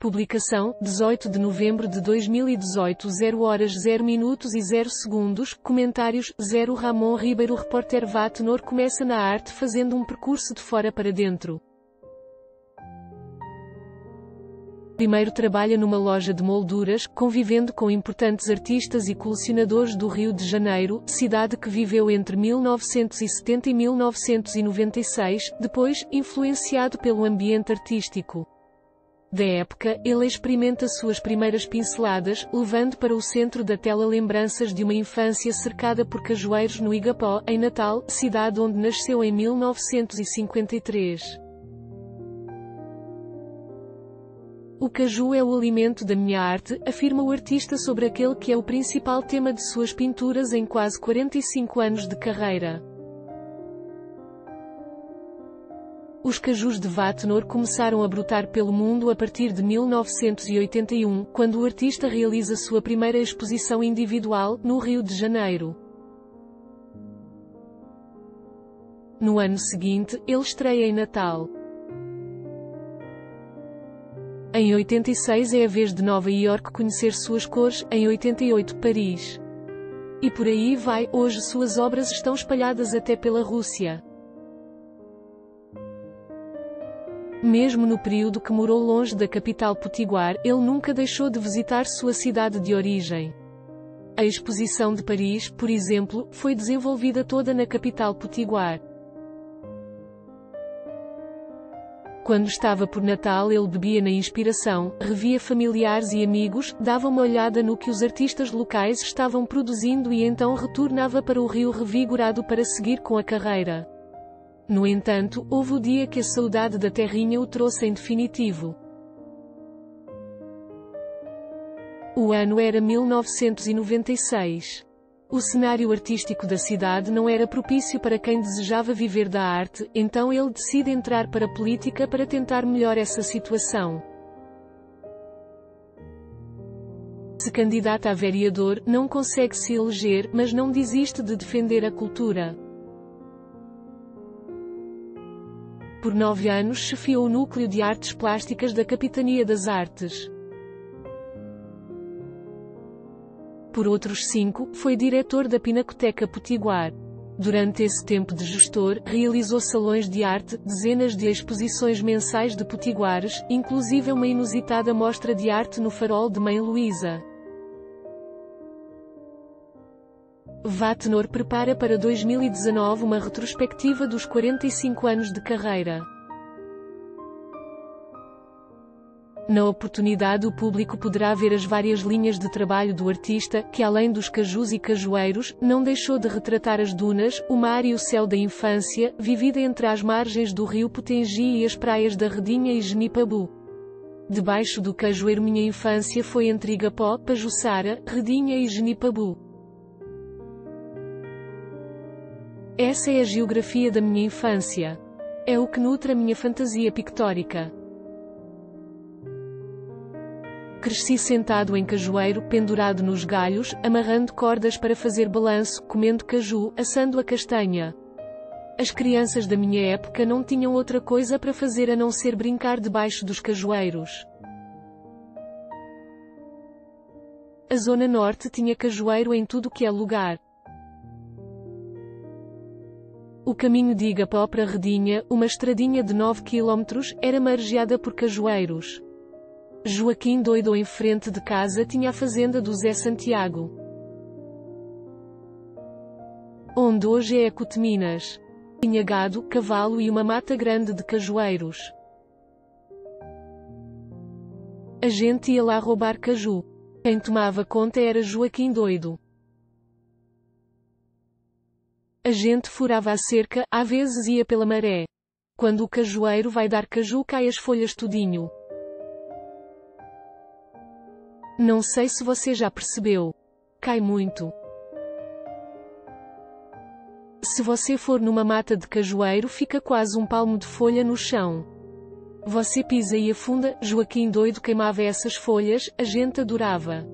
Publicação, 18 de novembro de 2018, 0 horas 0 minutos e 0 segundos. Comentários, 0 Ramon Ribeiro. Repórter Vattenor começa na arte fazendo um percurso de fora para dentro. Primeiro trabalha numa loja de molduras, convivendo com importantes artistas e colecionadores do Rio de Janeiro, cidade que viveu entre 1970 e 1996, depois, influenciado pelo ambiente artístico da época, ele experimenta suas primeiras pinceladas, levando para o centro da tela lembranças de uma infância cercada por cajueiros no Igapó, em Natal, cidade onde nasceu em 1953. O caju é o alimento da minha arte, afirma o artista sobre aquele que é o principal tema de suas pinturas em quase 45 anos de carreira. Os cajus de Vattenor começaram a brotar pelo mundo a partir de 1981, quando o artista realiza sua primeira exposição individual, no Rio de Janeiro. No ano seguinte, ele estreia em Natal. Em 86 é a vez de Nova Iorque conhecer suas cores, em 88 Paris. E por aí vai, hoje suas obras estão espalhadas até pela Rússia. Mesmo no período que morou longe da capital potiguar, ele nunca deixou de visitar sua cidade de origem. A exposição de Paris, por exemplo, foi desenvolvida toda na capital potiguar. Quando estava por Natal ele bebia na inspiração, revia familiares e amigos, dava uma olhada no que os artistas locais estavam produzindo e então retornava para o Rio revigorado para seguir com a carreira. No entanto, houve o dia que a saudade da terrinha o trouxe em definitivo. O ano era 1996. O cenário artístico da cidade não era propício para quem desejava viver da arte, então ele decide entrar para a política para tentar melhorar essa situação. Se candidata a vereador, não consegue se eleger, mas não desiste de defender a cultura. Por 9 anos chefiou o Núcleo de Artes Plásticas da Capitania das Artes. Por outros 5, foi diretor da Pinacoteca Potiguar. Durante esse tempo de gestor, realizou salões de arte, dezenas de exposições mensais de potiguares, inclusive uma inusitada mostra de arte no Farol de Mãe Luísa. Vattenor prepara para 2019 uma retrospectiva dos 45 anos de carreira. Na oportunidade o público poderá ver as várias linhas de trabalho do artista, que além dos cajus e cajueiros, não deixou de retratar as dunas, o mar e o céu da infância, vivida entre as margens do rio Potengi e as praias da Redinha e Genipabu. Debaixo do cajueiro minha infância foi entre Igapó, Pajuçara, Redinha e Genipabu. Essa é a geografia da minha infância. É o que nutre a minha fantasia pictórica. Cresci sentado em cajueiro, pendurado nos galhos, amarrando cordas para fazer balanço, comendo caju, assando a castanha. As crianças da minha época não tinham outra coisa para fazer a não ser brincar debaixo dos cajueiros. A Zona Norte tinha cajueiro em tudo que é lugar. O caminho de Igapó para Redinha, uma estradinha de 9 km, era margeada por cajueiros. Joaquim Doido em frente de casa tinha a fazenda do Zé Santiago, onde hoje é a Coteminas. Tinha gado, cavalo e uma mata grande de cajueiros. A gente ia lá roubar caju. Quem tomava conta era Joaquim Doido. A gente furava a cerca, às vezes ia pela maré. Quando o cajueiro vai dar caju cai as folhas tudinho. Não sei se você já percebeu. Cai muito. Se você for numa mata de cajueiro fica quase um palmo de folha no chão. Você pisa e afunda, Joaquim Doido queimava essas folhas, a gente adorava.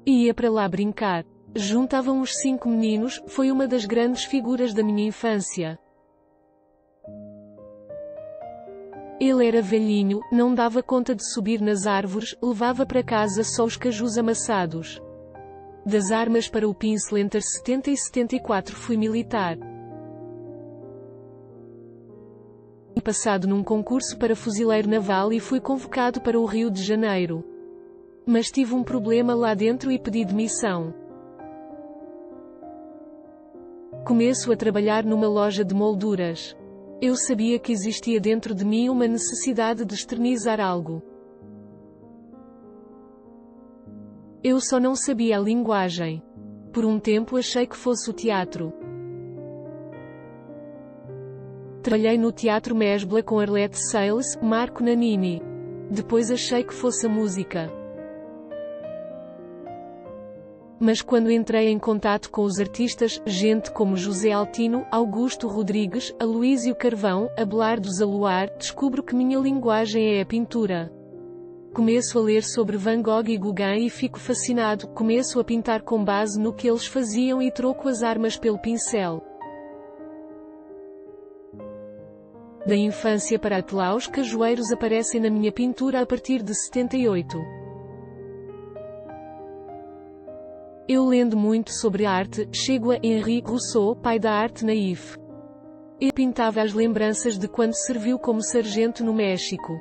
Ia para lá brincar. Juntavam os 5 meninos, foi uma das grandes figuras da minha infância. Ele era velhinho, não dava conta de subir nas árvores, levava para casa só os cajus amassados. Das armas para o pincel entre 70 e 74 fui militar. Passado num concurso para fuzileiro naval e fui convocado para o Rio de Janeiro. Mas tive um problema lá dentro e pedi demissão. Começo a trabalhar numa loja de molduras. Eu sabia que existia dentro de mim uma necessidade de externizar algo. Eu só não sabia a linguagem. Por um tempo achei que fosse o teatro. Trabalhei no Teatro Mesbla com Arlette Sales, Marco Nanini. Depois achei que fosse a música. Mas quando entrei em contato com os artistas, gente como José Altino, Augusto Rodrigues, Aloísio Carvão, Abelardo Zaluar, descubro que minha linguagem é a pintura. Começo a ler sobre Van Gogh e Gauguin e fico fascinado, começo a pintar com base no que eles faziam e troco as armas pelo pincel. Da infância para atual, os cajueiros aparecem na minha pintura a partir de 78. Eu lendo muito sobre arte, chego a Henri Rousseau, pai da arte naif. Ele pintava as lembranças de quando serviu como sargento no México.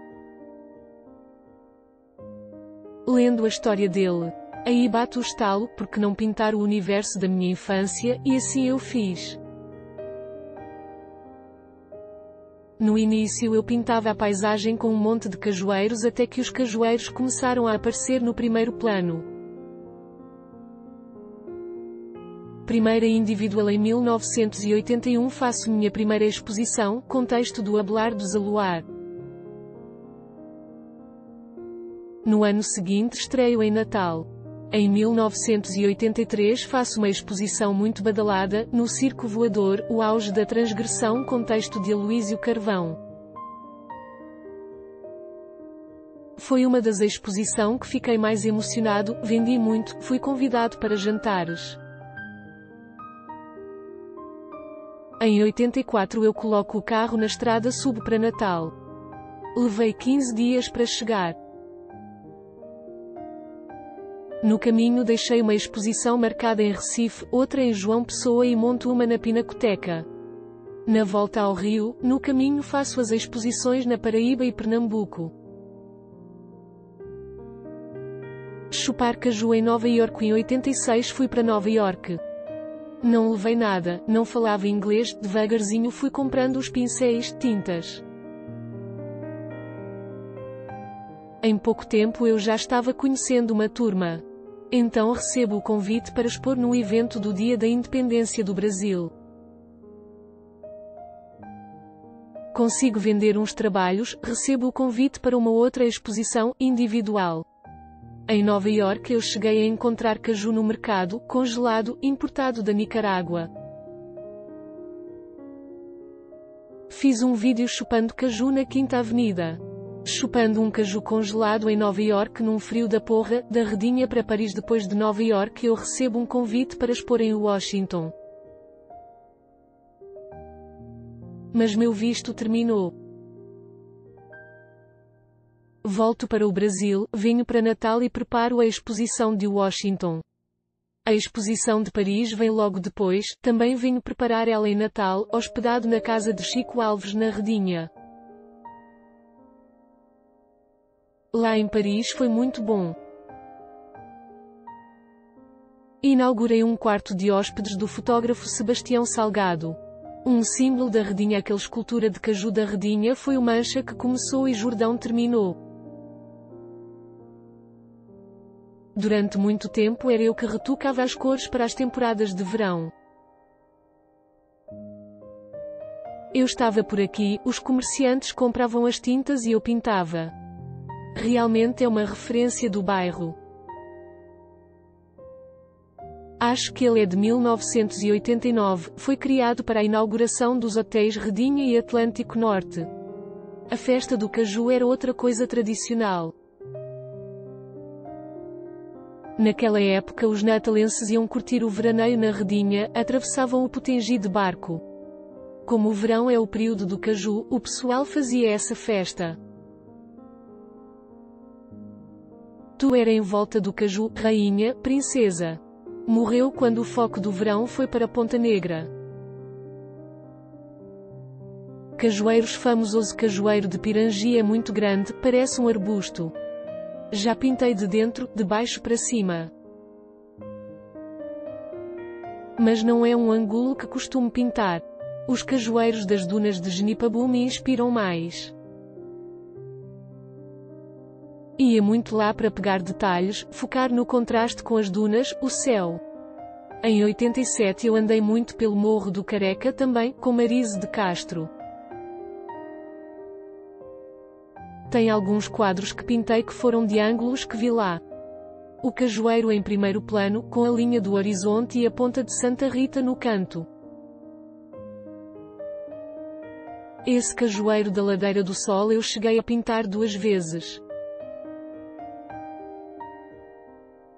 Lendo a história dele, aí bato o estalo, porque não pintar o universo da minha infância, e assim eu fiz. No início eu pintava a paisagem com um monte de cajueiros até que os cajueiros começaram a aparecer no primeiro plano. Primeira individual em 1981 faço minha primeira exposição, contexto do Abelardo Zaluar. No ano seguinte estreio em Natal. Em 1983 faço uma exposição muito badalada, no Circo Voador, o auge da transgressão, contexto de Aloísio Carvão. Foi uma das exposições que fiquei mais emocionado, vendi muito, fui convidado para jantares. Em 84 eu coloco o carro na estrada, subo para Natal. Levei 15 dias para chegar. No caminho deixei uma exposição marcada em Recife, outra em João Pessoa e monto uma na Pinacoteca. Na volta ao Rio, no caminho faço as exposições na Paraíba e Pernambuco. Chupar caju em Nova Iorque. Em 86 fui para Nova Iorque. Não levei nada, não falava inglês, devagarzinho fui comprando os pincéis, tintas. Em pouco tempo eu já estava conhecendo uma turma. Então recebo o convite para expor no evento do Dia da Independência do Brasil. Consigo vender uns trabalhos, recebo o convite para uma outra exposição, individual. Em Nova Iorque eu cheguei a encontrar caju no mercado, congelado, importado da Nicarágua. Fiz um vídeo chupando caju na Quinta Avenida. Chupando um caju congelado em Nova Iorque num frio da porra, da Redinha para Paris. Depois de Nova Iorque eu recebo um convite para expor em Washington. Mas meu visto terminou. Volto para o Brasil, venho para Natal e preparo a exposição de Washington. A exposição de Paris vem logo depois, também venho preparar ela em Natal, hospedado na casa de Chico Alves na Redinha. Lá em Paris foi muito bom. Inaugurei um quarto de hóspedes do fotógrafo Sebastião Salgado. Um símbolo da Redinha. Aquela escultura de caju da Redinha foi o Mancha que começou e Jordão terminou. Durante muito tempo era eu que retocava as cores para as temporadas de verão. Eu estava por aqui, os comerciantes compravam as tintas e eu pintava. Realmente é uma referência do bairro. Acho que ele é de 1989, foi criado para a inauguração dos hotéis Redinha e Atlântico Norte. A festa do caju era outra coisa tradicional. Naquela época os natalenses iam curtir o veraneio na Redinha, atravessavam o Potengi de barco. Como o verão é o período do caju, o pessoal fazia essa festa. Tu era em volta do caju, rainha, princesa. Morreu quando o foco do verão foi para Ponta Negra. Cajueiros famoso cajueiro de Pirangi é muito grande, parece um arbusto. Já pintei de dentro, de baixo para cima. Mas não é um ângulo que costumo pintar. Os cajueiros das dunas de Genipabu me inspiram mais. Ia muito lá para pegar detalhes, focar no contraste com as dunas, o céu. Em 87 eu andei muito pelo Morro do Careca também, com Marise de Castro. Tem alguns quadros que pintei que foram de ângulos que vi lá. O cajueiro em primeiro plano, com a linha do horizonte e a ponta de Santa Rita no canto. Esse cajueiro da Ladeira do Sol eu cheguei a pintar 2 vezes.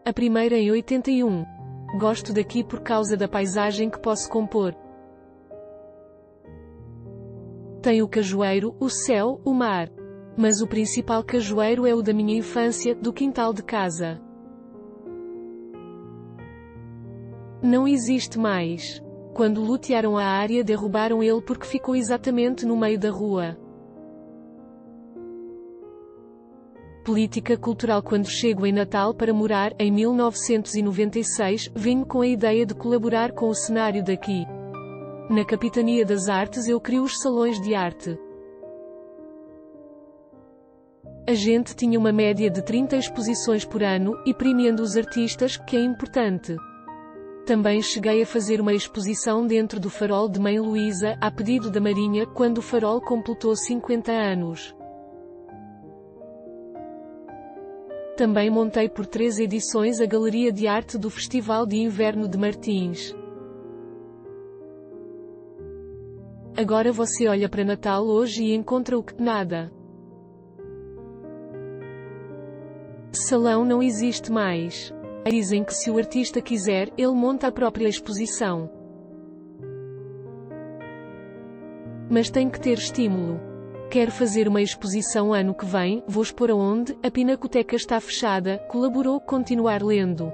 A primeira em 81. Gosto daqui por causa da paisagem que posso compor. Tem o cajueiro, o céu, o mar. Mas o principal cajueiro é o da minha infância, do quintal de casa. Não existe mais. Quando lutearam a área derrubaram ele porque ficou exatamente no meio da rua. Política cultural. Quando chego em Natal para morar, em 1996, venho com a ideia de colaborar com o cenário daqui. Na Capitania das Artes eu crio os salões de arte. A gente tinha uma média de 30 exposições por ano, e premiando os artistas, que é importante. Também cheguei a fazer uma exposição dentro do Farol de Mãe Luísa, a pedido da Marinha, quando o Farol completou 50 anos. Também montei por 3 edições a Galeria de Arte do Festival de Inverno de Martins. Agora você olha para Natal hoje e encontra o que? Nada. Salão não existe mais. Dizem que se o artista quiser, ele monta a própria exposição. Mas tem que ter estímulo. Quero fazer uma exposição ano que vem, vou expor aonde? A Pinacoteca está fechada, colaborou, continuar lendo.